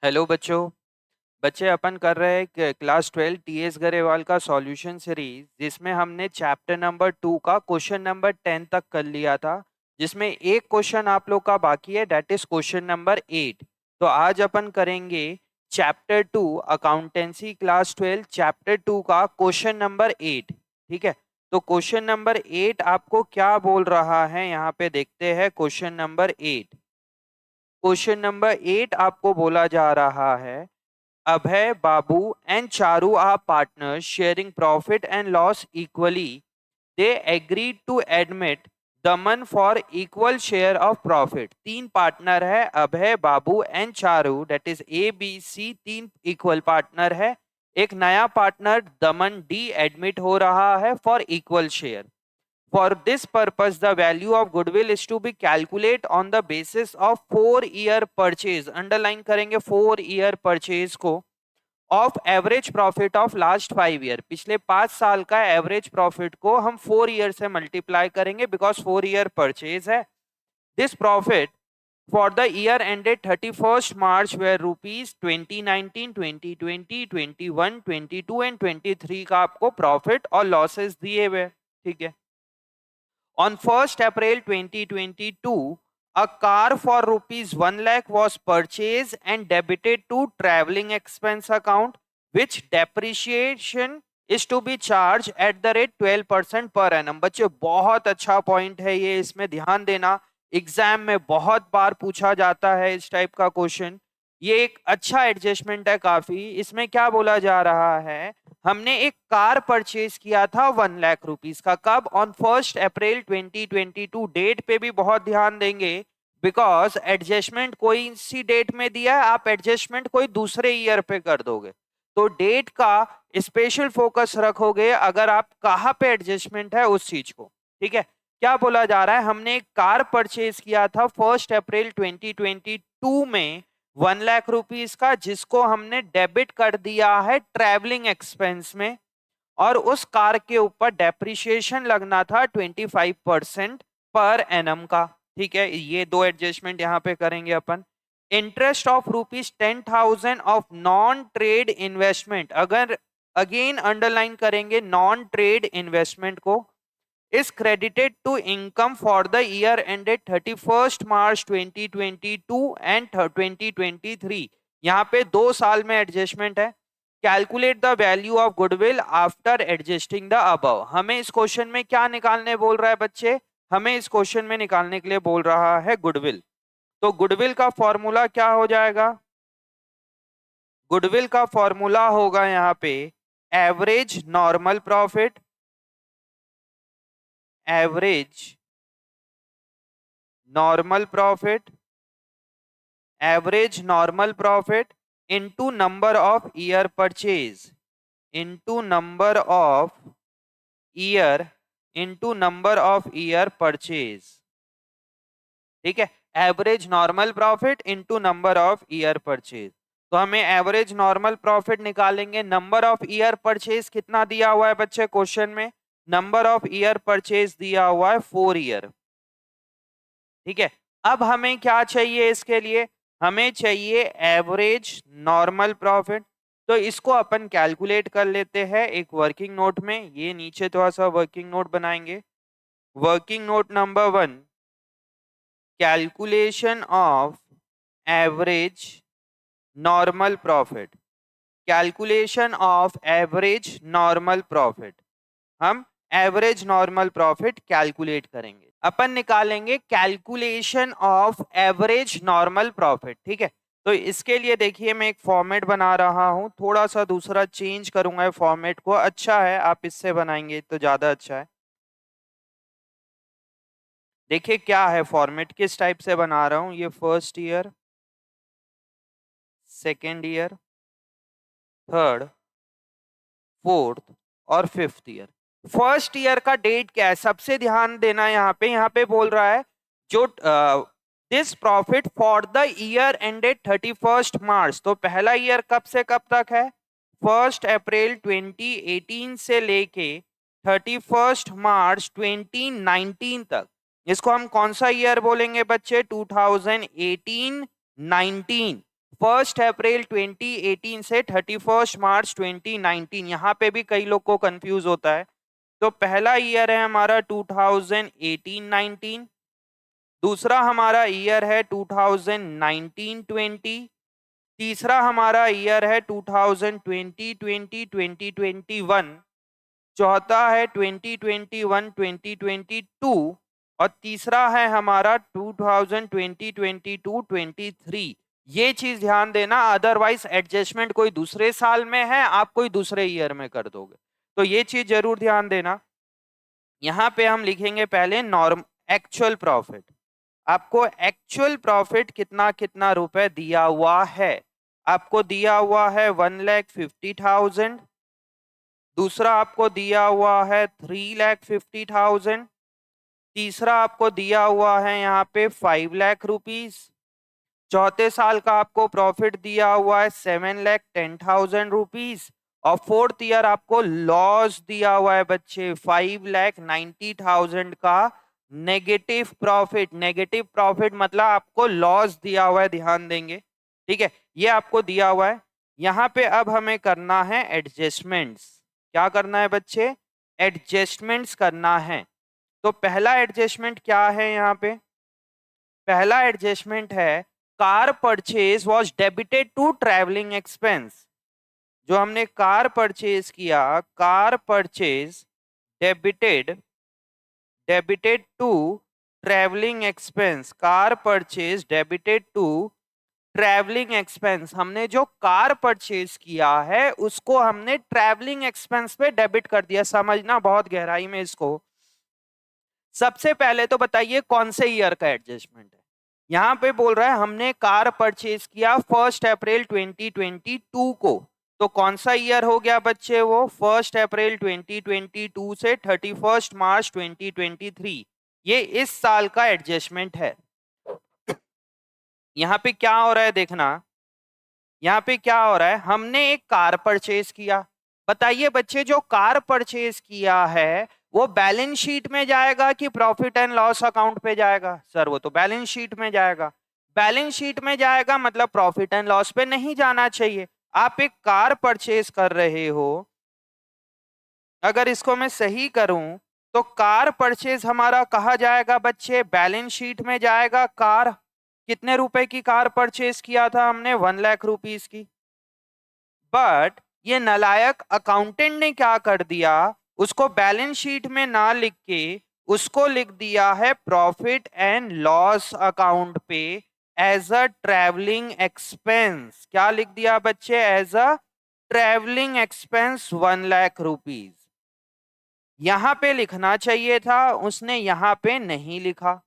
Hello बच्चों। बच्चे अपन कर रहे हैं क्लास 12 टीएस गरेवाल का सॉल्यूशन सीरीज, जिसमें हमने चैप्टर नंबर 2 का क्वेश्चन नंबर 10 तक कर लिया था। जिसमें एक क्वेश्चन आप लोग का बाकी है, दैट इज क्वेश्चन नंबर 8। तो आज अपन करेंगे चैप्टर 2 अकाउंटेंसी क्लास 12 चैप्टर 2 का क्वेश्चन नंबर 8। ठीक है। तो क्वेश्चन नंबर 8 आपको क्या बोल रहा है, यहाँ पे देखते हैं क्वेश्चन नंबर 8। क्वेश्चन नंबर 8 आपको बोला जा रहा है, Abhay, Babu, and Charu are partners sharing profit and loss equally. They agreed to admit Daman for equal share of profit. तीन पार्टनर है, Abhay, Babu and Charu, that is A B C, तीन equal partner है। एक नया पार्टनर दमन D admit हो रहा है for equal share. For this purpose, the value of goodwill is to be calculated on the basis of 4-year purchase. Underline करेंगे 4-year purchase को, of average profit of last 5 year. पिछले 5 साल का average profit को हम 4 year से multiply करेंगे, because four year purchase है। This profit for the year ended 31st March where rupees 2019, 2020, 21, 22 and 23 का आपको प्रॉफिट और लॉसेस दिए हुए। ठीक है। On 1st April 2022, a car for rupees 1 lakh was purchased and debited to travelling expense account, which depreciation is to be charged at the rate 12% per annum. बच्चे बहुत अच्छा पॉइंट है ये, इसमें ध्यान देना। एग्जाम में बहुत बार पूछा जाता है इस टाइप का क्वेश्चन। ये एक अच्छा एडजस्टमेंट है काफी। इसमें क्या बोला जा रहा है, हमने एक कार परचेज किया था 1 लाख रुपीस का। कब? On 1st April 2022। डेट पे भी बहुत ध्यान देंगे, बिकॉज एडजस्टमेंट कोई सी डेट में दिया है, आप एडजस्टमेंट कोई दूसरे ईयर पे कर दोगे, तो डेट का स्पेशल फोकस रखोगे अगर आप कहाँ पे एडजस्टमेंट है उस चीज को। ठीक है। क्या बोला जा रहा है, हमने एक कार परचेज किया था 1st अप्रैल 2022 में 1 लाख रुपीस का, जिसको हमने डेबिट कर दिया है ट्रैवलिंग एक्सपेंस में, और उस कार के ऊपर डेप्रिसिएशन लगना था 25% पर एनम का। ठीक है। ये दो एडजस्टमेंट यहाँ पे करेंगे अपन। Interest of rupees 10,000 of non trade investment, अगर अगेन अंडरलाइन करेंगे नॉन ट्रेड इन्वेस्टमेंट को, is credited to income for the year ended 31st March 2022 and 2023। यहाँ पे 2 साल में एडजस्टमेंट है। Calculate the value of goodwill after adjusting the above. हमें इस क्वेश्चन में क्या निकालने बोल रहा है बच्चे, हमें इस क्वेश्चन में निकालने के लिए बोल रहा है गुडविल। तो गुडविल का फॉर्मूला क्या हो जाएगा, गुडविल का फॉर्मूला होगा यहाँ पे average normal profit, average normal profit, average normal profit into number of year purchase, into number of year, into number of year purchase. ठीक है। Average normal profit into number of year purchase. तो हमें average normal profit निकालेंगे। Number of year purchase कितना दिया हुआ है बच्चे क्वेश्चन में, नंबर ऑफ ईयर परचेज दिया हुआ है 4 ईयर। ठीक है। अब हमें क्या चाहिए इसके लिए, हमें चाहिए एवरेज नॉर्मल प्रॉफिट। तो इसको अपन कैलकुलेट कर लेते हैं एक वर्किंग नोट में। ये नीचे थोड़ा सा वर्किंग नोट बनाएंगे। Working note number 1, calculation of average normal profit, calculation of average normal profit. हम एवरेज नॉर्मल प्रॉफिट कैलकुलेट करेंगे, अपन निकालेंगे calculation of average normal profit. ठीक है। तो इसके लिए देखिए मैं एक फॉर्मेट बना रहा हूं, थोड़ा सा दूसरा चेंज करूंगा फॉर्मेट को। अच्छा है आप इससे बनाएंगे तो ज्यादा अच्छा है। देखिए क्या है फॉर्मेट, किस टाइप से बना रहा हूं। ये first year, second year, third, fourth और फिफ्थ ईयर। फर्स्ट ईयर का डेट क्या है, सबसे ध्यान देना। यहाँ पे बोल रहा है जो this profit for the year ended 31st मार्च। तो पहला ईयर कब से कब तक है, 1 अप्रैल 2018 से लेके 31st मार्च 2019 तक। इसको हम कौन सा ईयर बोलेंगे बच्चे, 2018-19। 1 अप्रैल 2018 से 31 मार्च 2019, यहाँ पे भी कई लोग को कंफ्यूज होता है। तो पहला ईयर है हमारा 2018-19, दूसरा हमारा ईयर है 2019-20, तीसरा हमारा ईयर है 2020-2021, चौथा है 2021-2022 और तीसरा है हमारा 2020-2022-23। ये चीज ध्यान देना, अदरवाइज एडजस्टमेंट कोई दूसरे साल में है, आप कोई दूसरे ईयर में कर दोगे, तो ये चीज जरूर ध्यान देना। यहाँ पे हम लिखेंगे पहले नॉर्म एक्चुअल प्रॉफिट। आपको एक्चुअल प्रॉफिट कितना कितना रुपए दिया हुआ है। आपको दिया हुआ है 1,50,000, दूसरा आपको दिया हुआ है 3,50,000, तीसरा आपको दिया हुआ है यहाँ पे 5 लाख रुपीज, चौथे साल का आपको प्रॉफिट दिया हुआ है 7,10,000 रुपीज और फोर्थ ईयर आपको लॉस दिया हुआ है बच्चे 5,90,000 का नेगेटिव प्रॉफिट। नेगेटिव प्रॉफिट मतलब आपको लॉस दिया हुआ है, ध्यान देंगे, ठीक है, ये आपको दिया हुआ है। यहाँ पे अब हमें करना है एडजस्टमेंट्स। क्या करना है बच्चे? एडजस्टमेंट्स करना है। तो पहला एडजस्टमेंट क्या है यहाँ पे? पहला एडजस्टमेंट है car purchase was debited to travelling expense. जो हमने कार परचेज किया, car purchase debited to travelling expense, car purchase debited to travelling expense. हमने जो कार परचेज किया है उसको हमने ट्रैवलिंग एक्सपेंस पे डेबिट कर दिया। समझना बहुत गहराई में इसको। सबसे पहले तो बताइए कौन से ईयर का एडजस्टमेंट है। यहां पे बोल रहा है हमने कार परचेज किया 1 अप्रैल 2022 को, तो कौन सा ईयर हो गया बच्चे? वो 1 अप्रैल 2022 से 31 मार्च 2023। ये इस साल का एडजस्टमेंट है। यहाँ पे क्या हो रहा है देखना, यहाँ पे क्या हो रहा है, हमने एक कार परचेज किया। बताइए बच्चे जो कार परचेज किया है वो बैलेंस शीट में जाएगा कि प्रॉफिट एंड लॉस अकाउंट पे जाएगा? सर वो तो बैलेंस शीट में जाएगा। बैलेंस शीट में जाएगा मतलब प्रॉफिट एंड लॉस पे नहीं जाना चाहिए। आप एक कार परचेज कर रहे हो, अगर इसको मैं सही करूं तो कार परचेज हमारा कहा जाएगा बच्चे? बैलेंस शीट में जाएगा। कार कितने रुपए की कार परचेज किया था हमने? 1 लाख रुपीस की। बट ये नालायक अकाउंटेंट ने क्या कर दिया, उसको बैलेंस शीट में ना लिख के उसको लिख दिया है प्रॉफिट एंड लॉस अकाउंट पे एज अ ट्रैवलिंग एक्सपेंस। क्या लिख दिया बच्चे? As a travelling expense 1 lakh rupees. यहां पे लिखना चाहिए था, उसने यहां पे नहीं लिखा।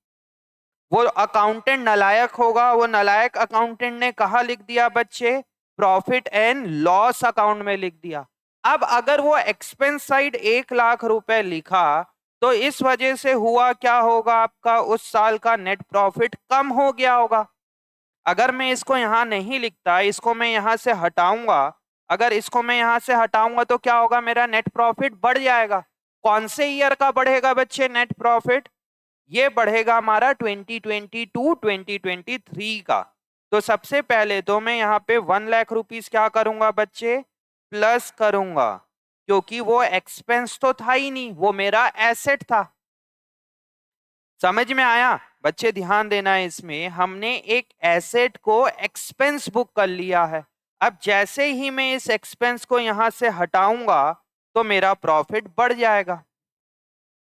वो अकाउंटेंट नालायक होगा, वो नालायक अकाउंटेंट ने कहा लिख दिया बच्चे? प्रॉफिट एंड लॉस अकाउंट में लिख दिया। अब अगर वो एक्सपेंस साइड 1 लाख रुपए लिखा तो इस वजह से हुआ क्या होगा, आपका उस साल का नेट प्रॉफिट कम हो गया होगा। अगर मैं इसको यहां नहीं लिखता, इसको मैं यहां से हटाऊंगा, अगर इसको मैं यहां से हटाऊंगा तो क्या होगा, मेरा नेट प्रॉफिट बढ़ जाएगा। कौन से ईयर का बढ़ेगा बच्चे नेट प्रॉफिट? ये बढ़ेगा हमारा 2022-2023 का। तो सबसे पहले तो मैं यहाँ पे 1 लाख रुपीस क्या करूंगा बच्चे? प्लस करूंगा, क्योंकि वो एक्सपेंस तो था ही नहीं, वो मेरा एसेट था। समझ में आया बच्चे? ध्यान देना है, इसमें हमने एक एसेट को एक्सपेंस बुक कर लिया है। अब जैसे ही मैं इस एक्सपेंस को यहां से हटाऊंगा तो मेरा प्रॉफिट बढ़ जाएगा,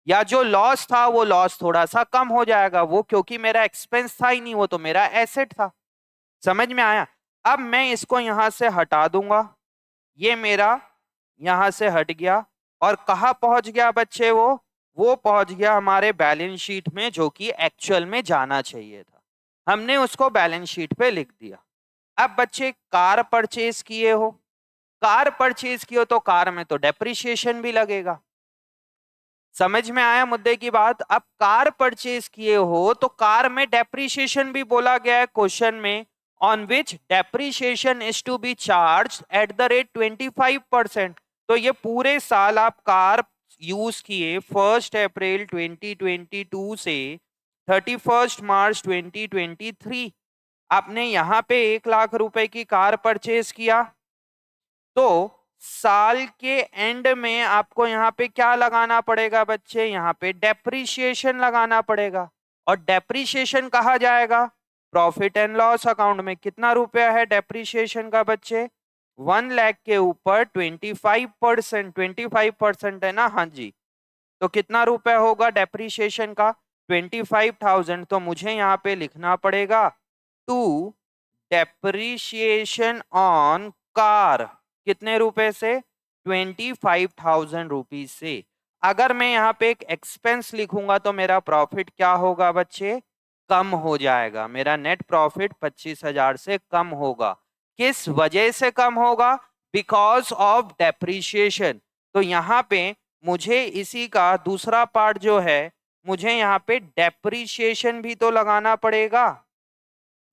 या जो लॉस था वो लॉस थोड़ा सा कम हो जाएगा, वो क्योंकि मेरा एक्सपेंस था ही नहीं, वो तो मेरा एसेट था। समझ में आया? अब मैं इसको यहां से हटा दूंगा, ये मेरा यहां से हट गया और कहा पहुंच गया बच्चे? वो पहुंच गया हमारे बैलेंस शीट में, जो कि एक्चुअल में जाना चाहिए था। हमने उसको बैलेंस शीट पे लिख दिया। अब बच्चे कार परचेज किए हो, कार परचेज किए हो तो कार में तो डेप्रिसिएशन भी लगेगा। समझ में आया मुद्दे की बात? अब कार परचेज किए हो तो कार में डेप्रिसिएशन भी बोला गया है क्वेश्चन में, on which depreciation is to be charge at the rate 25%। तो ये पूरे साल आप कार यूज किए 1 अप्रैल 2022 से 31 मार्च 2023, आपने यहाँ पे 1 लाख रुपए की कार परचेज किया, तो साल के एंड में आपको यहाँ पे क्या लगाना पड़ेगा बच्चे, यहाँ पे डेप्रीशिएशन लगाना पड़ेगा। और डेप्रीशिएशन कहा जाएगा प्रॉफिट एंड लॉस अकाउंट में। कितना रुपया है डेप्रीशिएशन का बच्चे, 1 लाख के ऊपर 25%, 25% है ना, हाँ जी। तो कितना रुपया होगा डेप्रीशिएशन का, 25,000। तो मुझे यहाँ पे लिखना पड़ेगा टू डेप्रीशिएशन ऑन कार, कितने रुपए से, 25,000 रुपीज से। अगर मैं यहाँ पे एक एक्सपेंस लिखूंगा तो मेरा प्रॉफिट क्या होगा बच्चे, कम हो जाएगा। मेरा नेट प्रॉफिट 25,000 से कम होगा। किस वजह से कम होगा, बिकॉज ऑफ डेप्रीशिएशन। तो यहाँ पे मुझे इसी का दूसरा पार्ट जो है, मुझे यहाँ पे डेप्रीशिएशन भी तो लगाना पड़ेगा।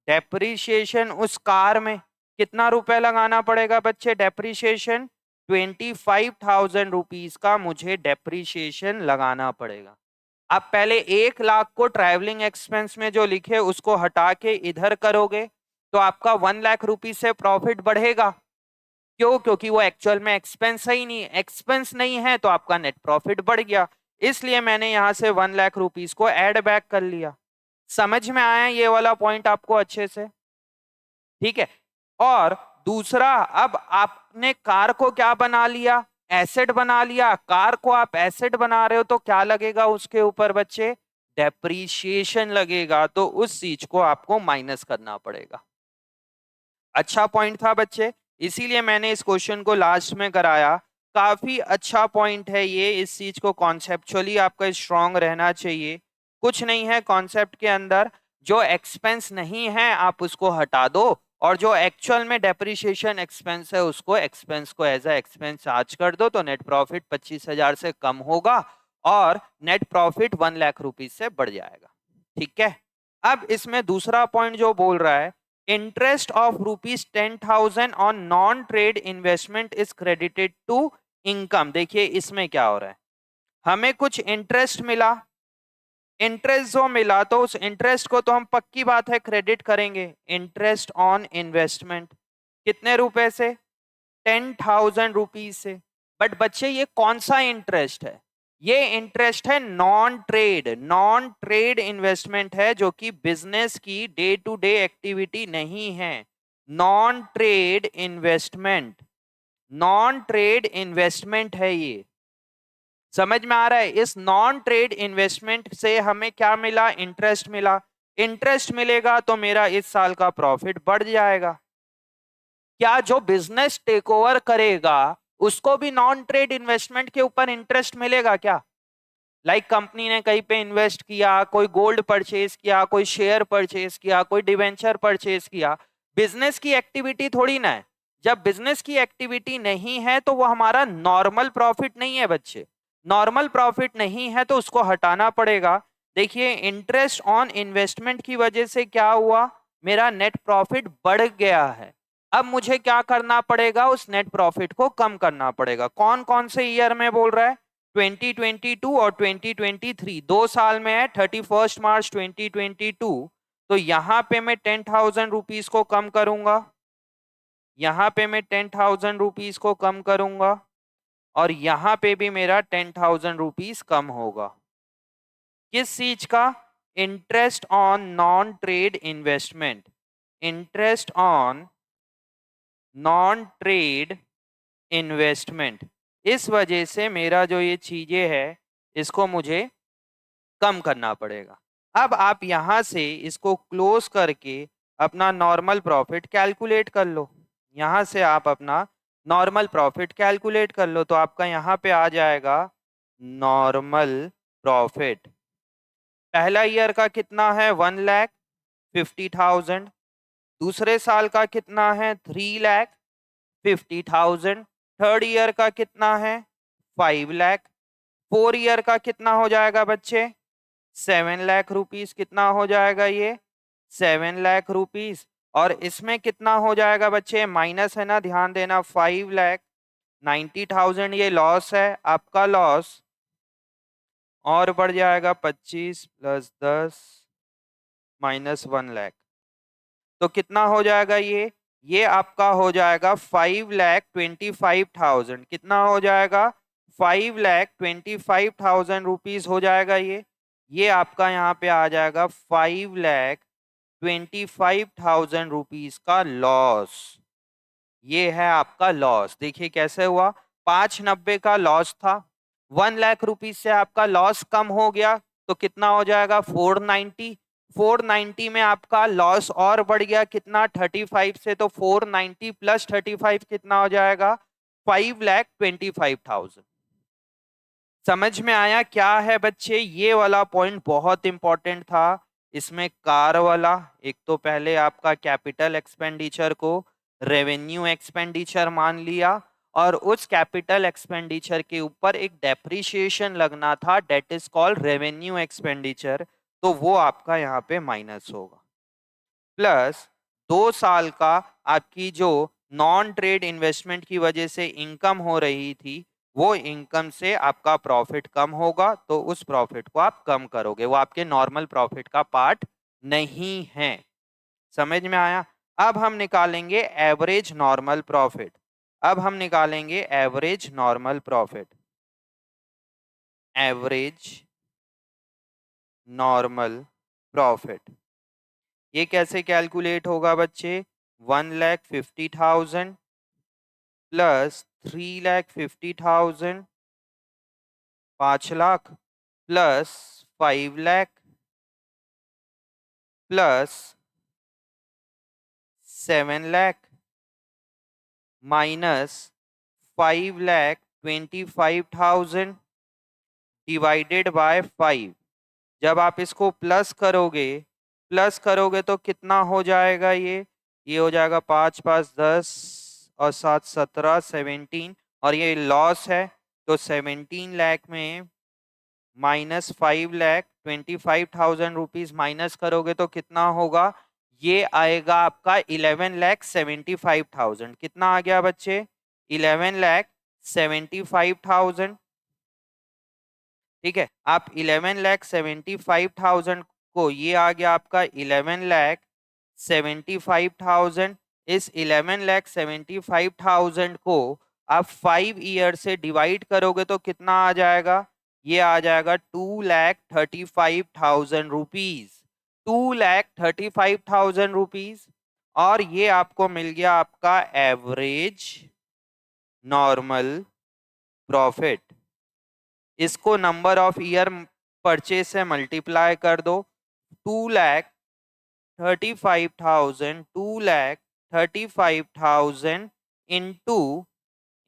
डेप्रीशिएशन उस कार में कितना रुपए लगाना पड़ेगा बच्चे, डेप्रीशिएशन 25,000 रुपीज का मुझे डेप्रीशिएशन लगाना पड़ेगा। अब पहले 1 लाख को ट्रैवलिंग एक्सपेंस में जो लिखे उसको हटा के इधर करोगे तो आपका 1 लाख रुपीज से प्रॉफिट बढ़ेगा। क्यों, क्योंकि वो एक्चुअल में एक्सपेंस ही नहीं, एक्सपेंस नहीं है तो आपका नेट प्रॉफिट बढ़ गया। इसलिए मैंने यहां से 1 लाख रुपीज को ऐड बैक कर लिया। समझ में आया ये वाला पॉइंट आपको अच्छे से, ठीक है। और दूसरा, अब आपने कार को क्या बना लिया, एसेट बना लिया। कार को आप एसेट बना रहे हो तो क्या लगेगा उसके ऊपर बच्चे, डेप्रीशिएशन लगेगा। तो उस चीज को आपको माइनस करना पड़ेगा। अच्छा पॉइंट था बच्चे, इसीलिए मैंने इस क्वेश्चन को लास्ट में कराया। काफी अच्छा पॉइंट है ये, इस चीज को कॉन्सेप्चुअली आपका स्ट्रांग रहना चाहिए। कुछ नहीं है कॉन्सेप्ट के अंदर, जो एक्सपेंस नहीं है आप उसको हटा दो, और जो एक्चुअल में डेप्रिसिएशन एक्सपेंस है उसको एक्सपेंस को एज अ एक्सपेंस चार्ज कर दो, तो नेट प्रॉफिट 25,000 से कम होगा और नेट प्रॉफिट 1 लाख रुपीज से बढ़ जाएगा। ठीक है। अब इसमें दूसरा पॉइंट जो बोल रहा है, interest of ₹10,000 on non trade investment is credited to income. देखिए इसमें क्या हो रहा है, हमें कुछ इंटरेस्ट मिला, इंटरेस्ट जो मिला तो उस इंटरेस्ट को तो हम पक्की बात है क्रेडिट करेंगे। इंटरेस्ट ऑन इन्वेस्टमेंट कितने रुपए से, 10,000 रुपीज से। बट बच्चे ये कौन सा इंटरेस्ट है, ये इंटरेस्ट है non trade, non trade investment है, जो कि बिजनेस की डे टू डे एक्टिविटी नहीं है। Non trade investment, non trade investment है ये। समझ में आ रहा है, इस नॉन ट्रेड इन्वेस्टमेंट से हमें क्या मिला, इंटरेस्ट मिला। इंटरेस्ट मिलेगा तो मेरा इस साल का प्रॉफिट बढ़ जाएगा। क्या जो बिजनेस टेक ओवर करेगा उसको भी नॉन ट्रेड इन्वेस्टमेंट के ऊपर इंटरेस्ट मिलेगा क्या? लाइक कंपनी ने कहीं पे इन्वेस्ट किया, कोई गोल्ड परचेज किया, कोई शेयर परचेज किया, कोई डिवेंचर परचेज किया, बिजनेस की एक्टिविटी थोड़ी ना है। जब बिजनेस की एक्टिविटी नहीं है तो वो हमारा नॉर्मल प्रॉफिट नहीं है बच्चे। नॉर्मल प्रॉफिट नहीं है तो उसको हटाना पड़ेगा। देखिए इंटरेस्ट ऑन इन्वेस्टमेंट की वजह से क्या हुआ, मेरा नेट प्रॉफिट बढ़ गया है। अब मुझे क्या करना पड़ेगा, उस नेट प्रॉफिट को कम करना पड़ेगा। कौन कौन से ईयर में बोल रहा है, 2022 और 2023, 2 साल में है। 31 मार्च 2022, तो यहाँ पे मैं 10,000 रुपीज को कम करूंगा, यहाँ पे मैं 10,000 रुपीज को कम करूंगा, और यहाँ पे भी मेरा 10,000 रुपीज कम होगा। किस चीज का, interest on non trade investment, interest on non trade investment. इस वजह से मेरा जो ये चीजें है इसको मुझे कम करना पड़ेगा। अब आप यहां से इसको क्लोज करके अपना नॉर्मल प्रॉफिट कैलकुलेट कर लो। यहां से आप अपना नॉर्मल प्रॉफिट कैलकुलेट कर लो, तो आपका यहां पे आ जाएगा नॉर्मल प्रॉफिट। पहला ईयर का कितना है, 1,50,000। दूसरे साल का कितना है, 3,50,000। थर्ड ईयर का कितना है, 5 लाख। 4 ईयर का कितना हो जाएगा बच्चे, 7 लाख रुपीज। कितना हो जाएगा ये, 7 लाख रुपीज। और इसमें कितना हो जाएगा बच्चे, माइनस है ना, ध्यान देना, 5,90,000 ये लॉस है आपका, लॉस और बढ़ जाएगा 25 + 10 - 1 लाख। तो कितना हो जाएगा ये आपका हो जाएगा 5,25,000। कितना हो जाएगा? 5,25,000 रुपीज हो जाएगा ये आपका यहाँ पे आ जाएगा 5,25,000 रुपीज का लॉस। ये है आपका लॉस। देखिए कैसे हुआ, 590 का लॉस था, 1 लाख रुपीज से आपका लॉस कम हो गया तो कितना हो जाएगा? 490। 490 में आपका लॉस और बढ़ गया कितना? 35 से, तो 490 प्लस 35 कितना हो जाएगा? 5,25,000। समझ में आया क्या है बच्चे? ये वाला पॉइंट बहुत इंपॉर्टेंट था। इसमें कार वाला, एक तो पहले आपका कैपिटल एक्सपेंडिचर को रेवेन्यू एक्सपेंडिचर मान लिया, और उस कैपिटल एक्सपेंडिचर के ऊपर एक डेप्रिसिएशन लगना था, that is called revenue expenditure, तो वो आपका यहाँ पे माइनस होगा। प्लस 2 साल का आपकी जो नॉन ट्रेड इन्वेस्टमेंट की वजह से इनकम हो रही थी, वो इनकम से आपका प्रॉफिट कम होगा, तो उस प्रॉफिट को आप कम करोगे, वो आपके नॉर्मल प्रॉफिट का पार्ट नहीं है। समझ में आया? अब हम निकालेंगे एवरेज नॉर्मल प्रॉफिट। अब हम निकालेंगे average normal profit. Average normal profit ये कैसे कैलकुलेट होगा बच्चे? 1,50,000 plus 3,50,000, 5 lakh plus 5 lakh plus 7 lakh minus 5,25,000 divided by 5। जब आप इसको प्लस करोगे तो कितना हो जाएगा? ये हो जाएगा 5 5 10 और 7 17 17, और ये लॉस है तो 17 लाख में माइनस 5,25,000 रुपीज माइनस करोगे तो कितना होगा? ये आएगा आपका 11,75,000। कितना आ गया बच्चे? 11,75,000। ठीक है, आप 11,75,000 को, ये आ गया आपका 11,75,000। इस 11,75,000 को आप 5 ईयर से डिवाइड करोगे तो कितना आ जाएगा? ये आ जाएगा 2,35,000 रुपीज। 2,35,000 रुपीज। और ये आपको मिल गया आपका एवरेज नॉर्मल प्रॉफिट। इसको नंबर ऑफ ईयर परचेज से मल्टीप्लाई कर दो। 2,35,000, 2,35,000 into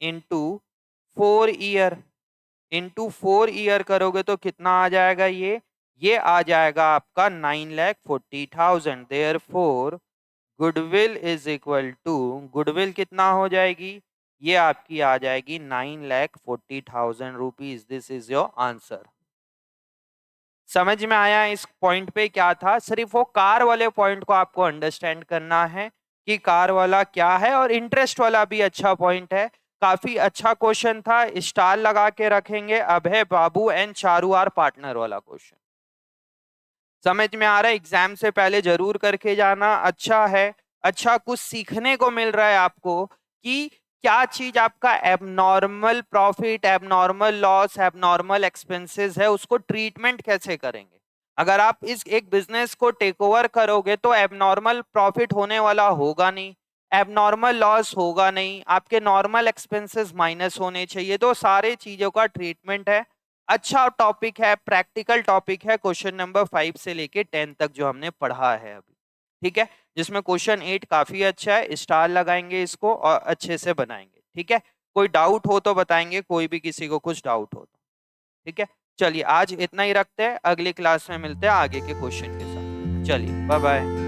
into 4 year, into 4 year करोगे तो कितना आ जाएगा? ये आ जाएगा आपका 9,40,000। Therefore goodwill is equal to, goodwill कितना हो जाएगी? ये आपकी आ जाएगी 9,40,000 rupees. This is your answer. समझ में आया इस पॉइंट पे क्या था? सिर्फ वो कार वाले पॉइंट को आपको अंडरस्टैंड करना है कि कार वाला क्या है, और इंटरेस्ट वाला भी अच्छा पॉइंट है। काफी अच्छा क्वेश्चन था, स्टार लगा के रखेंगे। अभय Babu and Charu are partner वाला क्वेश्चन। समझ में आ रहा है? एग्जाम से पहले जरूर करके जाना, अच्छा है। अच्छा कुछ सीखने को मिल रहा है आपको कि क्या चीज आपका abnormal profit, abnormal loss, abnormal expenses है, उसको ट्रीटमेंट कैसे करेंगे। अगर आप इस एक बिजनेस को टेक ओवर करोगे तो एबनॉर्मल प्रॉफिट होने वाला होगा नहीं, एबनॉर्मल लॉस होगा नहीं, आपके नॉर्मल एक्सपेंसेस माइनस होने चाहिए। तो सारे चीजों का ट्रीटमेंट है। अच्छा टॉपिक है, प्रैक्टिकल टॉपिक है, क्वेश्चन नंबर 5 से लेके 10 तक जो हमने पढ़ा है अभी। ठीक है, जिसमें क्वेश्चन 8 काफी अच्छा है, स्टार लगाएंगे इसको और अच्छे से बनाएंगे। ठीक है, कोई डाउट हो तो बताएंगे, कोई भी किसी को कुछ डाउट हो तो। ठीक है, चलिए आज इतना ही रखते हैं, अगली क्लास में मिलते हैं आगे के क्वेश्चन के साथ। चलिए बाय बाय।